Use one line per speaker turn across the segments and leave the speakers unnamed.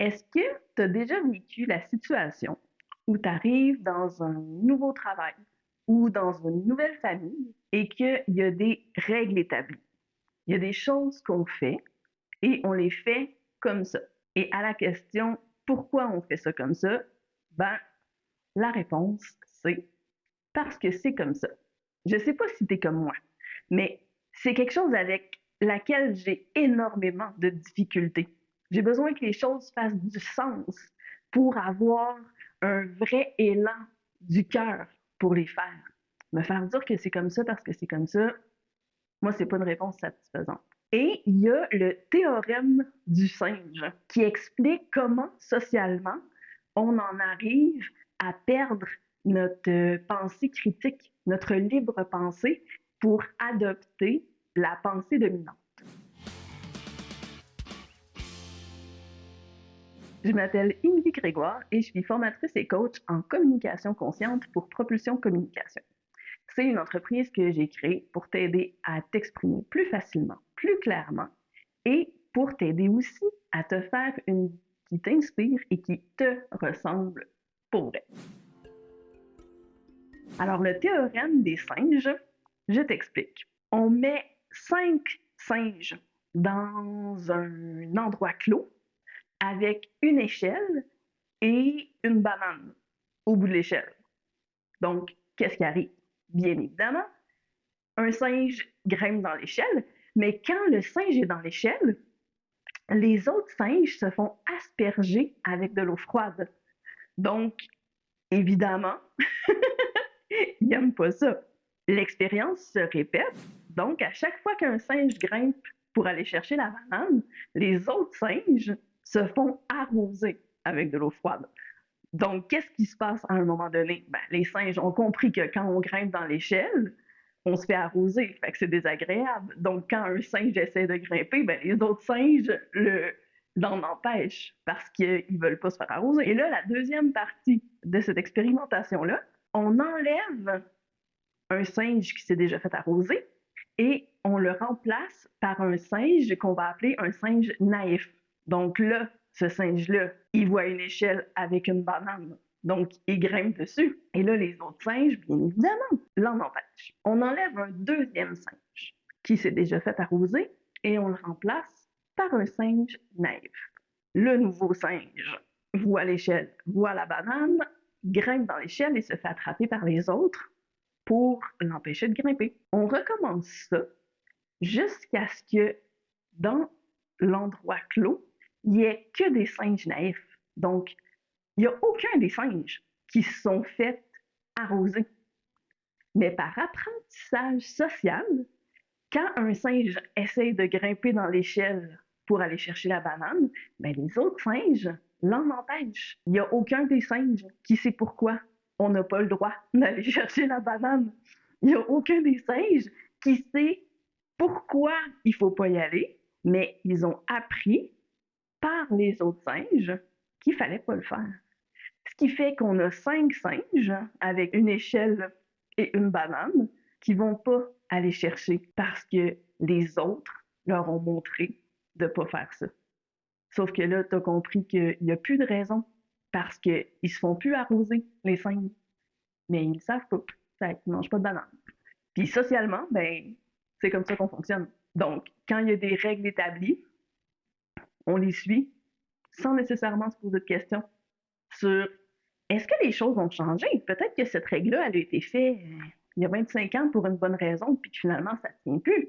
Est-ce que tu as déjà vécu la situation où tu arrives dans un nouveau travail ou dans une nouvelle famille et qu'il y a des règles établies? Il y a des choses qu'on fait et on les fait comme ça. Et à la question pourquoi on fait ça comme ça, ben la réponse c'est parce que c'est comme ça. Je sais pas si tu es comme moi, mais c'est quelque chose avec laquelle j'ai énormément de difficultés. J'ai besoin que les choses fassent du sens pour avoir un vrai élan du cœur pour les faire. Me faire dire que c'est comme ça parce que c'est comme ça, moi, c'est pas une réponse satisfaisante. Et il y a le théorème du singe qui explique comment socialement on en arrive à perdre notre pensée critique, notre libre pensée pour adopter la pensée dominante. Je m'appelle Émilie Grégoire et je suis formatrice et coach en communication consciente pour Propulsion Communication. C'est une entreprise que j'ai créée pour t'aider à t'exprimer plus facilement, plus clairement et pour t'aider aussi à te faire une vie qui t'inspire et qui te ressemble pour vrai. Alors, le théorème des singes, je t'explique. On met 5 singes dans un endroit clos avec une échelle et une banane au bout de l'échelle. Donc, qu'est-ce qui arrive? Bien évidemment, un singe grimpe dans l'échelle, mais quand le singe est dans l'échelle, les autres singes se font asperger avec de l'eau froide. Donc, évidemment, ils n'aiment pas ça. L'expérience se répète, donc à chaque fois qu'un singe grimpe pour aller chercher la banane, les autres singes se font arroser avec de l'eau froide. Donc, qu'est-ce qui se passe à un moment donné? Ben, les singes ont compris que quand on grimpe dans l'échelle, on se fait arroser, fait que c'est désagréable. Donc, quand un singe essaie de grimper, ben, les autres singes l'en empêchent parce qu'ils ne veulent pas se faire arroser. Et là, la deuxième partie de cette expérimentation-là, on enlève un singe qui s'est déjà fait arroser et on le remplace par un singe qu'on va appeler un singe naïf. Donc là, ce singe-là, il voit une échelle avec une banane. Donc, il grimpe dessus. Et là, les autres singes, bien évidemment, l'en empêchent. On enlève un deuxième singe qui s'est déjà fait arroser et on le remplace par un singe naïf. Le nouveau singe voit l'échelle, voit la banane, grimpe dans l'échelle et se fait attraper par les autres pour l'empêcher de grimper. On recommence ça jusqu'à ce que dans l'endroit clos, il n'y ait que des singes naïfs. Donc, il n'y a aucun des singes qui se sont fait arroser. Mais par apprentissage social, quand un singe essaye de grimper dans l'échelle pour aller chercher la banane, ben les autres singes l'en empêchent. Il n'y a aucun des singes qui sait pourquoi on n'a pas le droit d'aller chercher la banane. Il n'y a aucun des singes qui sait pourquoi il ne faut pas y aller, mais ils ont appris par les autres singes qu'il ne fallait pas le faire. Ce qui fait qu'on a 5 singes avec une échelle et une banane qui vont pas aller chercher parce que les autres leur ont montré de pas faire ça. Sauf que là, tu as compris qu'il n'y a plus de raison parce qu'ils se font plus arroser, les singes. Mais ils ne savent pas. Fait qu'ils mangent pas de banane. Puis socialement, ben, c'est comme ça qu'on fonctionne. Donc, quand il y a des règles établies, on les suit sans nécessairement se poser de questions sur est-ce que les choses ont changé? Peut-être que cette règle-là, elle a été faite il y a 25 ans pour une bonne raison, puis que finalement, ça ne tient plus.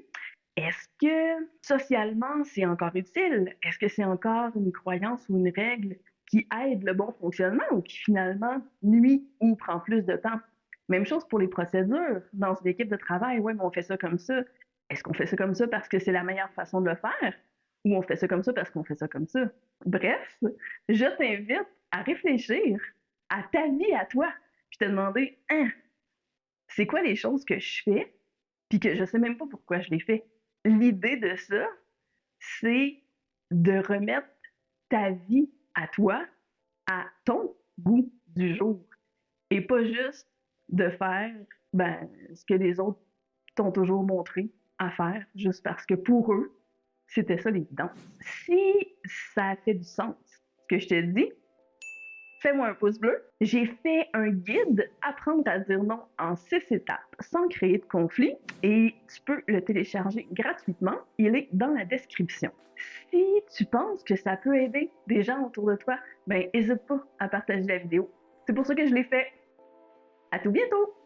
Est-ce que socialement, c'est encore utile? Est-ce que c'est encore une croyance ou une règle qui aide le bon fonctionnement ou qui finalement nuit ou prend plus de temps? Même chose pour les procédures. Dans une équipe de travail, ouais, mais on fait ça comme ça. Est-ce qu'on fait ça comme ça parce que c'est la meilleure façon de le faire? Ou on fait ça comme ça parce qu'on fait ça comme ça? Bref, je t'invite à réfléchir à ta vie, à toi, puis te demander, hein, c'est quoi les choses que je fais, puis que je sais même pas pourquoi je les fais. L'idée de ça, c'est de remettre ta vie à toi, à ton goût du jour, et pas juste de faire ben, ce que les autres t'ont toujours montré à faire, juste parce que pour eux, c'était ça l'évidence. Si ça fait du sens, ce que je te dis, fais-moi un pouce bleu. J'ai fait un guide Apprendre à dire non en 6 étapes sans créer de conflit et tu peux le télécharger gratuitement. Il est dans la description. Si tu penses que ça peut aider des gens autour de toi, ben n'hésite pas à partager la vidéo. C'est pour ça que je l'ai fait. À tout bientôt!